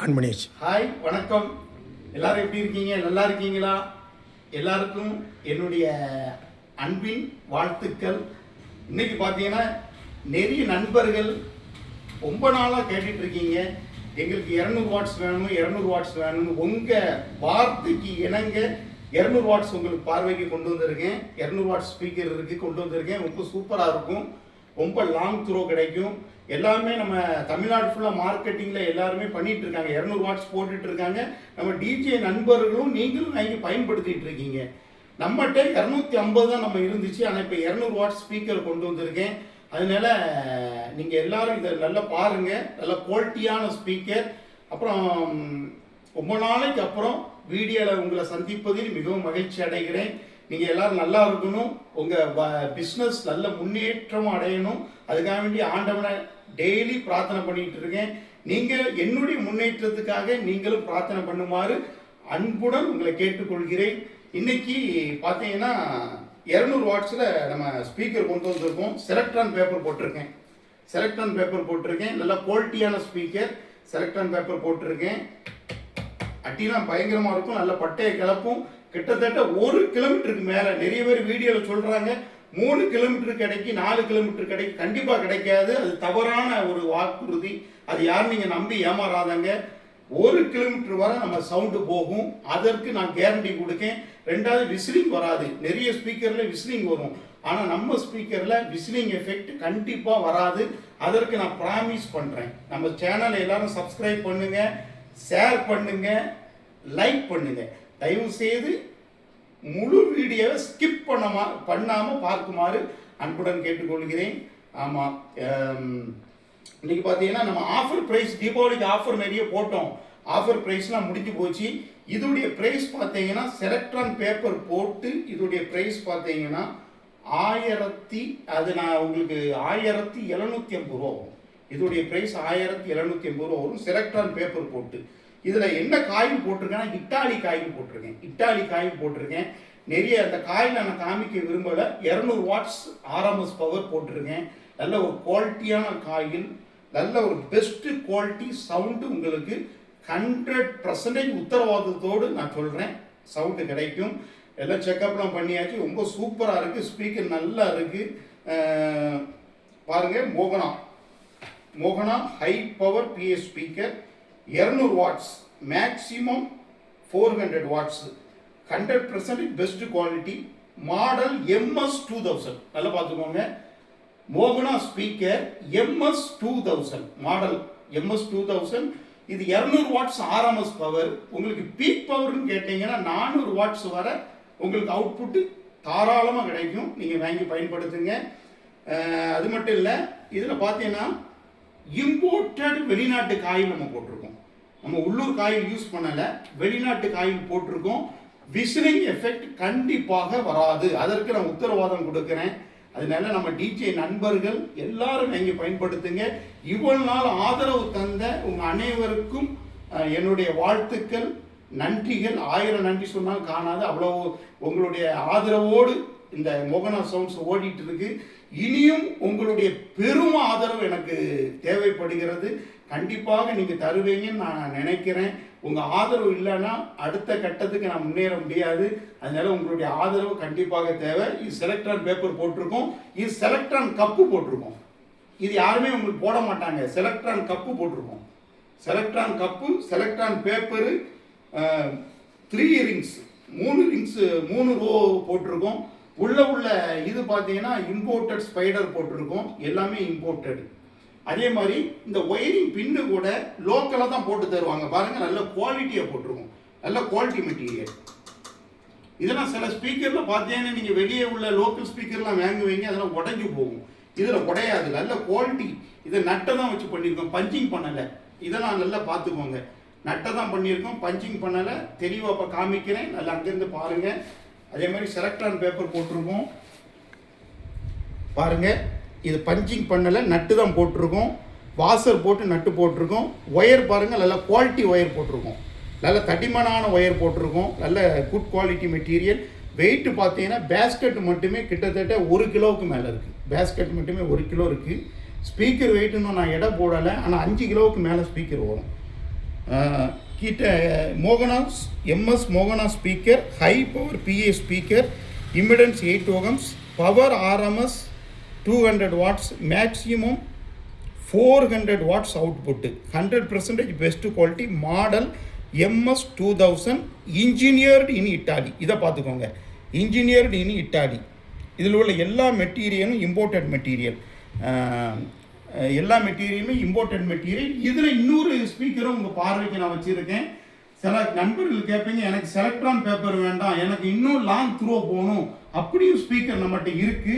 அன்பனேஷ். Hi, வணக்கம். எல்லாரும் எப்படி இருக்கீங்க? நல்லா இருக்கீங்களா? எல்லாருக்கும் என்னுடைய அன்பின் வாழ்த்துக்கள். இன்னைக்கு பார்த்தீங்கன்னா நிறைய நண்பர்கள் ரொம்ப நாளாக கேட்டுட்டு இருக்கீங்க, எங்களுக்கு 200 வாட்ஸ் வேணும், 200 வாட்ஸ் வேணும்னு. உங்கள் வார்த்தைக்கு இணங்க 200 வாட்ஸ் உங்களுக்கு பார்வைக்கு கொண்டு வந்திருக்கேன். 200 வாட்ஸ் ஸ்பீக்கர் இருக்குது, கொண்டு வந்திருக்கேன். ரொம்ப சூப்பராக இருக்கும், ரொம்ப லாங் த்ரோ கிடைக்கும். எல்லாமே நம்ம தமிழ்நாடு ஃபுல்லாக மார்க்கெட்டிங்கில் எல்லாருமே பண்ணிட்டு இருக்காங்க, 200 வாட்ஸ் போட்டுட்டு இருக்காங்க. நம்ம டிஜே நண்பர்களும் நீங்களும் வாங்கி பயன்படுத்திட்டு இருக்கீங்க. நம்மகிட்ட 250 தான் நம்ம இருந்துச்சு, ஆனால் இப்போ 200 வாட்ஸ் ஸ்பீக்கர் கொண்டு வந்திருக்கேன். அதனால நீங்கள் எல்லாரும் இதை நல்லா பாருங்கள். நல்ல குவாலிட்டியான ஸ்பீக்கர். அப்புறம் ரொம்ப நாளைக்கு அப்புறம் வீடியோவில் உங்களை சந்திப்பதில் மிகவும் மகிழ்ச்சி அடைகிறேன். நீங்கள் எல்லாரும் நல்லா இருக்கணும், உங்கள் பிஸ்னஸ் நல்ல முன்னேற்றம் அடையணும். அதுக்காக வேண்டி ஆண்டவனை டெய்லி பிரார்த்தனை பண்ணிட்டு இருக்கேன். நீங்கள் என்னுடைய முன்னேற்றத்துக்காக நீங்களும் பிரார்த்தனை பண்ணுமாறு அன்புடன் உங்களை கேட்டுக்கொள்கிறேன். இன்னைக்கு பார்த்தீங்கன்னா 200 வாட்ஸில் நம்ம ஸ்பீக்கர் கொண்டு வந்திருக்கோம். செலக்ட்ரான் பேப்பர் போட்டிருக்கேன், செலக்ட்ரான் பேப்பர் போட்டிருக்கேன். நல்ல குவாலிட்டியான ஸ்பீக்கர், செலக்ட்ரான் பேப்பர் போட்டிருக்கேன். அட்டிலாம் பயங்கரமாக இருக்கும், நல்ல பட்டையை கிளப்பும். கிட்டத்தட்ட 1 கிலோமீட்டருக்கு மேலே நிறைய பேர் வீடியோவில் சொல்கிறாங்க 3 கிலோமீட்டர் கிடைக்கும், 4 கிலோமீட்டர் கிடைக்கும். கண்டிப்பாக கிடைக்காது, அது தவறான ஒரு வாக்குறுதி. அது யாரும் நீங்கள் நம்பி ஏமாறாதாங்க. 1 கிலோமீட்டர் வரை நம்ம சவுண்டு போகும், அதற்கு நான் கேரண்டி கொடுக்கேன். 2வது விசிலிங் வராது. நிறைய ஸ்பீக்கரில் விசிலிங் வரும், ஆனால் நம்ம ஸ்பீக்கரில் விசிலிங் எஃபெக்ட் கண்டிப்பாக வராது. அதற்கு நான் ப்ராமிஸ் பண்ணுறேன். நம்ம சேனலை எல்லாரும் சப்ஸ்கிரைப் பண்ணுங்க, ஷேர் பண்ணுங்க, லைக் பண்ணுங்க. தயவு செய்து முழு வீடியோவை ஸ்கிப் பண்ணாமல் பார்க்குமாறு அன்புடன் கேட்டுக்கொள்கிறேன். ஆமாம், இன்னைக்கு பார்த்தீங்கன்னா நம்ம ஆஃபர் ப்ரைஸ், தீபாவளிக்கு ஆஃபர் நிறைய போட்டோம். ஆஃபர் ப்ரைஸ்லாம் முடிஞ்சு போச்சு. இதோடைய ப்ரைஸ் பார்த்தீங்கன்னா செலக்ட்ரான் பேப்பர் போட்டு இதோடைய ப்ரைஸ் பார்த்தீங்கன்னா அது நான் உங்களுக்கு 1750 ரூபா வரும். இதோடைய ப்ரைஸ் 1750 ரூபா வரும், செலக்ட்ரான் பேப்பர் போட்டு. இதில் என்ன காயில் போட்டிருக்கேன்னா இட்டாலி காயில் போட்டிருக்கேன், இட்டாலி காயில் போட்டிருக்கேன். நிறைய அந்த காயில் நான் காமிக்க விரும்பலை. 200 வாட்ஸ் RMS பவர் போட்டிருக்கேன். நல்ல ஒரு குவாலிட்டியான காயில், நல்ல ஒரு பெஸ்ட்டு குவாலிட்டி சவுண்டு. உங்களுக்கு 100% உத்தரவாதத்தோடு நான் சொல்கிறேன், சவுண்டு கிடைக்கும். எல்லாம் செக்கப்லாம் பண்ணியாச்சு, ரொம்ப சூப்பராக இருக்குது. ஸ்பீக்கர் நல்லா இருக்குது. பாருங்கள், மோகனா high power PS speaker, 200 watts, maximum 400 watts, 100% best quality. Model MS2000. நல்லா பார்த்துக்கோங்க, மோகனா ஸ்பீக்கர் MS2000 மாடல், MS2000. இது 200 வாட்ஸ் RMS பவர். உங்களுக்கு பீக் பவர்னு கேட்டீங்கன்னா 400 வாட்ஸ் வர உங்களுக்கு அவுட்புட்டு தாராளமாக கிடைக்கும். நீங்கள் வாங்கி பயன்படுத்துங்க. அது மட்டும் இல்லை, இதில் பார்த்தீங்கன்னா இம்போர்ட்டட் வெளிநாட்டு காயில் நம்ம போட்டிருக்கோம். நம்ம உள்ளூர் காயில் யூஸ் பண்ணலை, வெளிநாட்டு காயில் போட்டிருக்கோம். விசிலிங் எஃபெக்ட் கண்டிப்பாக வராது, அதற்கு நான் உத்தரவாதம் கொடுக்குறேன். அதனால நம்ம டிஜே நண்பர்கள் எல்லாரும் வாங்கி பயன்படுத்துங்க. இவ்வளவு நாள் ஆதரவு தந்த உங்கள் அனைவருக்கும் என்னுடைய வாழ்த்துக்கள், நன்றிகள். 1000 நன்றி சொன்னால் காணாது. அவ்வளோ உங்களுடைய ஆதரவோடு இந்த மோகனா சவுண்ட்ஸ் ஓடிட்டு இருக்கு. இனியும் உங்களுடைய பெரும் ஆதரவு எனக்கு தேவைப்படுகிறது. கண்டிப்பாக நீங்கள் தருவீங்கன்னு நான் நினைக்கிறேன். உங்கள் ஆதரவு இல்லைன்னா அடுத்த கட்டத்துக்கு நான் முன்னேற முடியாது. அதனால உங்களுடைய ஆதரவு கண்டிப்பாக தேவை. இது செலக்ட்ரான் பேப்பர் போட்டிருக்கோம், இது செலக்ட்ரான் கப்பு போட்டிருக்கோம். இது யாருமே உங்களுக்கு போட மாட்டாங்க, செலக்ட்ரான் கப்பு போட்டிருக்கோம். Selectron cup, Selectron paper, 3 rings, 3 row போட்டிருக்கோம். உள்ள இது பார்த்தீங்கன்னா இம்போர்ட்டட் ஸ்பைடர் போட்டிருக்கோம், எல்லாமே இம்போர்ட்டடு. அதே மாதிரி இந்த ஒயரிங் பின்னு கூட லோக்கலாக தான் போட்டு தருவாங்க. பாருங்கள், நல்ல குவாலிட்டியாக போட்டிருக்கோம், நல்ல குவாலிட்டி மெட்டீரியல். இதெல்லாம் சில ஸ்பீக்கரில் பார்த்தீங்கன்னா நீங்கள் வெளியே உள்ள லோக்கல் ஸ்பீக்கர்லாம் வாங்குவீங்க, அதெல்லாம் உடஞ்சி போகும். இதில் உடையாது, நல்ல குவாலிட்டி. இதை நட்டை தான் வச்சு பண்ணியிருக்கோம், பஞ்சிங் பண்ணலை. இதெல்லாம் நல்லா பார்த்துக்கோங்க, நட்டை தான் பண்ணியிருக்கோம், பஞ்சிங் பண்ணலை. தெளிவாக இப்போ காமிக்கிறேன், நல்லா அங்கேருந்து பாருங்கள். அதே மாதிரி செலக்ட்ரான் பேப்பர் போட்டிருக்கோம், பாருங்கள். இது பஞ்சிங் பண்ணலை, நட்டு தான் போட்டிருக்கோம். வாசர் போட்டு நட்டு போட்டிருக்கோம். ஒயர் பாருங்கள், நல்ல குவாலிட்டி ஒயர் போட்டிருக்கோம், நல்ல தடிமனான ஒயர் போட்டிருக்கோம், நல்ல குட் குவாலிட்டி மெட்டீரியல். வெயிட்டு பார்த்தீங்கன்னா பேஸ்கெட் மட்டுமே கிட்டத்தட்ட 1 கிலோவுக்கு மேலே இருக்குது. பேஸ்கெட் மட்டுமே 1 கிலோ இருக்குது. ஸ்பீக்கர் வெயிட் இன்னும் நான் எடை போடலை, ஆனால் 5 கிலோவுக்கு மேலே ஸ்பீக்கர் வரும். கீட்ட மோகனாஸ் எம்எஸ் மோகனா speaker, high power PA speaker, impedance 8 ohms, power RMS 200 watts, maximum 400 watts output, 100% best quality, model MS 2000, engineered in Italy. இதை பார்த்துக்கோங்க, இன்ஜினியர்டு இன் இட்டாலி. இதில் உள்ள எல்லா மெட்டீரியலும் இம்போர்ட்டட் மெட்டீரியல், எல்லா மெட்டீரியலுமே இம்போர்ட்டட் மெட்டீரியல். இதில் இன்னொரு ஸ்பீக்கரும் உங்கள் பார்வைக்கு நான் வச்சுருக்கேன். சில நண்பர்கள் கேட்பீங்க, எனக்கு செலக்ட்ரான் பேப்பர் வேண்டாம், எனக்கு இன்னும் லாங் த்ரோ போகணும், அப்படியும் ஸ்பீக்கர் நம்மகிட்ட இருக்குது.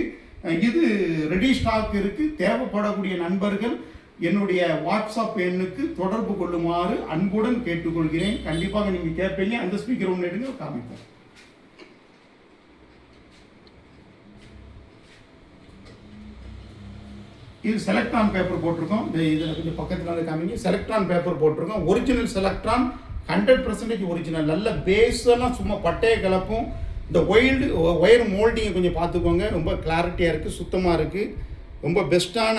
இது ரெடி ஸ்டாக் இருக்குது. தேவைப்படக்கூடிய நண்பர்கள் என்னுடைய வாட்ஸ்அப் எண்ணுக்கு தொடர்பு கொள்ளுமாறு அன்புடன் கேட்டுக்கொள்கிறேன். கண்டிப்பாக நீங்கள் கேட்பீங்க. அந்த ஸ்பீக்கர் ஒன்று எடுங்க, காமிப்போம். இது செலக்ட்ரான் பேப்பர் போட்டிருக்கோம். இதில் கொஞ்சம் பக்கத்தில் வந்து காமிங்க. செலக்ட்ரான் பேப்பர் போட்டிருக்கோம். Original செலக்ட்ரான், 100% original. நல்ல பேஸெல்லாம் சும்மா பட்டையை கலப்பும். இந்த ஒயர் மோல்டிங்கை கொஞ்சம் பார்த்துக்கோங்க. ரொம்ப கிளாரிட்டியாக இருக்குது, சுத்தமாக இருக்குது. ரொம்ப பெஸ்ட்டான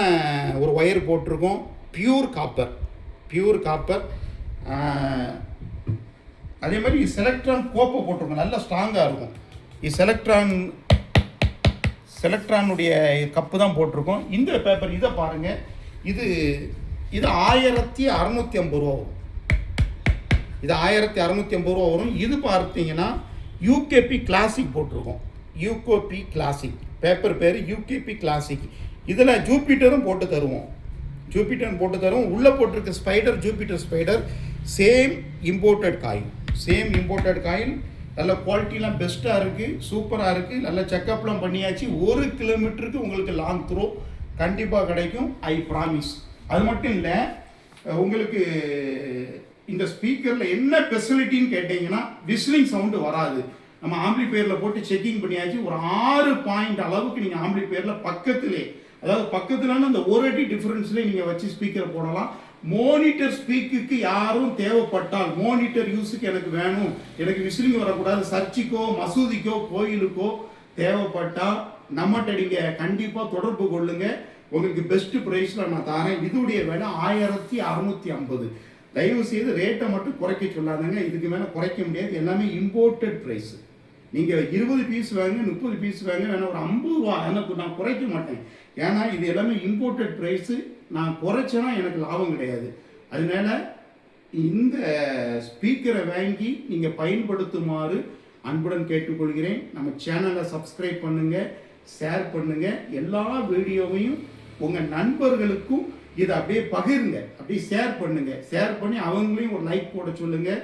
ஒரு ஒயர் போட்டிருக்கோம். Pure copper. அதே மாதிரி செலக்ட்ரான் கோப்பை போட்டிருக்கோம், நல்லா ஸ்ட்ராங்காக இருக்கும். இது செலக்ட்ரானுடைய கப்பு தான் போட்டிருக்கோம். இந்த பேப்பர் இதை பாருங்கள், இது 1650 ரூபா வரும். இது 1650 ரூபா வரும். இது பார்த்தீங்கன்னா யூகேபி கிளாசிக் போட்டிருக்கோம். யூகேபி கிளாசிக் பேப்பர் பேர் யூகேபி கிளாசிக். இதில் ஜூபிட்டரும் போட்டு தருவோம். உள்ளே போட்டிருக்க spider, Jupiter spider, same imported coil. நல்ல குவாலிட்டிலாம் பெஸ்ட்டாக இருக்குது, சூப்பராக இருக்குது. நல்ல செக்கப்லாம் பண்ணியாச்சு. 1 கிலோமீட்டருக்கு உங்களுக்கு லாங் த்ரோ கண்டிப்பாக கிடைக்கும், ஐ ப்ராமிஸ். அது மட்டும் இல்லை, உங்களுக்கு இந்த ஸ்பீக்கரில் என்ன ஃபெசிலிட்டின்னு கேட்டிங்கன்னா, விசிலிங் சவுண்டு வராது. நம்ம ஆம்பிளிஃபையரில் போட்டு செக்கிங் பண்ணியாச்சு. ஒரு 6 பாயிண்ட் அளவுக்கு நீங்கள் ஆம்பிளிஃபையரில் பக்கத்துலன்னு அந்த 1 அடி டிஃப்ரென்ஸ்லேயே நீங்கள் வச்சு ஸ்பீக்கரை போடலாம். மோனிட்டர் ஸ்பீக்குக்கு யாரும் தேவைப்பட்டால், மோனிட்டர் யூஸுக்கு எனக்கு வேணும், எனக்கு விசிலிங் வரக்கூடாது, சர்ச்சுக்கோ மசூதிக்கோ கோயிலுக்கோ தேவைப்பட்டால் நம்மகிட்ட நீங்கள் கண்டிப்பாக தொடர்பு கொள்ளுங்க. உங்களுக்கு பெஸ்ட் ப்ரைஸில் நான் தரேன். இதோடைய விலை 1650. தயவு செய்து ரேட்டை மட்டும் குறைக்க சொல்லாதுங்க. இதுக்கு மேலே குறைக்க முடியாது. எல்லாமே இம்போர்ட்டட் ப்ரைஸு. நீங்கள் 20 பீஸ் வாங்க, 30 பீஸ் வாங்க, வேணா ஒரு 50 ரூபா, எனக்கு நான் குறைக்க மாட்டேன். ஏன்னா இது எல்லாமே இம்போர்ட்டட் ப்ரைஸு. நான் குறைச்சேன்னா எனக்கு லாபம் கிடையாது. அதனால இந்த ஸ்பீக்கரை வாங்கி நீங்கள் பயன்படுத்துமாறு அன்புடன் கேட்டுக்கொள்கிறேன். நம்ம சேனலை சப்ஸ்கிரைப் பண்ணுங்கள், ஷேர் பண்ணுங்கள். எல்லா வீடியோவையும் உங்கள் நண்பர்களுக்கும் இதை அப்படியே பகிருங்க, அப்படியே ஷேர் பண்ணி அவங்களையும் ஒரு லைக் போட சொல்லுங்கள்.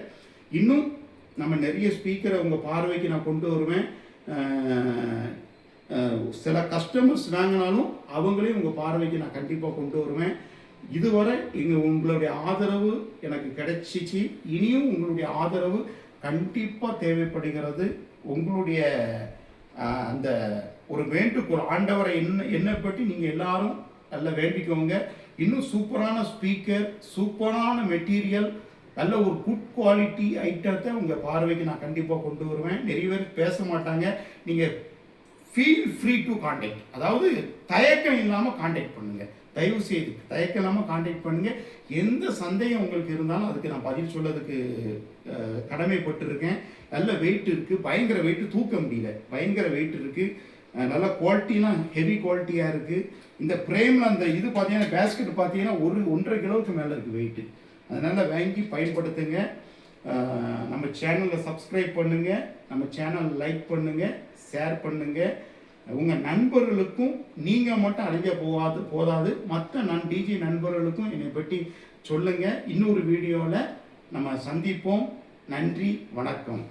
இன்னும் நம்ம நிறைய ஸ்பீக்கரை உங்கள் பார்வைக்கு நான் கொண்டு வருவேன். சில கஸ்டமர்ஸ் வாங்கினாலும் அவங்களையும் உங்கள் பார்வைக்கு நான் கண்டிப்பாக கொண்டு வருவேன். இதுவரை உங்களுடைய ஆதரவு எனக்கு கிடைச்சிச்சு. இனியும் உங்களுடைய ஆதரவு கண்டிப்பாக தேவைப்படுகிறது. உங்களுடைய அந்த ஒரு வேண்டுகோள், ஆண்டவரை என்னை பற்றி நீங்கள் எல்லாரும் நல்லா வேண்டிக்கோங்க. இன்னும் சூப்பரான ஸ்பீக்கர், சூப்பரான மெட்டீரியல், நல்ல ஒரு குட் குவாலிட்டி ஐட்டத்தை உங்கள் பார்வைக்கு நான் கண்டிப்பாக கொண்டு வருவேன். நிறைய பேர் பேச மாட்டாங்க. நீங்கள் ஃபீல் ஃப்ரீ டு கான்டாக்ட், அதாவது தயக்கம் இல்லாமல் கான்டாக்ட் பண்ணுங்கள். தயவு செய்து தயக்கம் இல்லாமல் கான்டாக்ட் பண்ணுங்கள். எந்த சந்தேகம் உங்களுக்கு இருந்தாலும் அதுக்கு நான் பதில் சொல்லதுக்கு கடமைப்பட்டிருக்கேன். நல்ல வெயிட் இருக்குது, பயங்கர வெயிட்டு, தூக்க முடியல, பயங்கர வெயிட் இருக்குது. நல்ல குவாலிட்டிலாம் ஹெவி குவாலிட்டியாக இருக்குது. இந்த ஃப்ரேமில் அந்த இது பார்த்தீங்கன்னா, பேஸ்கெட் பார்த்தீங்கன்னா 1.5 கிலோவுக்கு மேலே இருக்குது வெயிட்டு. அதனால் வாங்கி பயன்படுத்துங்க. நம்ம சேனலை சப்ஸ்கிரைப் பண்ணுங்கள், நம்ம சேனல் லைக் பண்ணுங்கள், ஷேர் பண்ணுங்கள். உங்கள் நண்பர்களுக்கும் நீங்கள் மட்டும் அறிஞ்ச போதாது, மற்ற டிஜி நண்பர்களுக்கும் என்னை பற்றி சொல்லுங்கள். இன்னொரு வீடியோவில் நம்ம சந்திப்போம். நன்றி, வணக்கம்.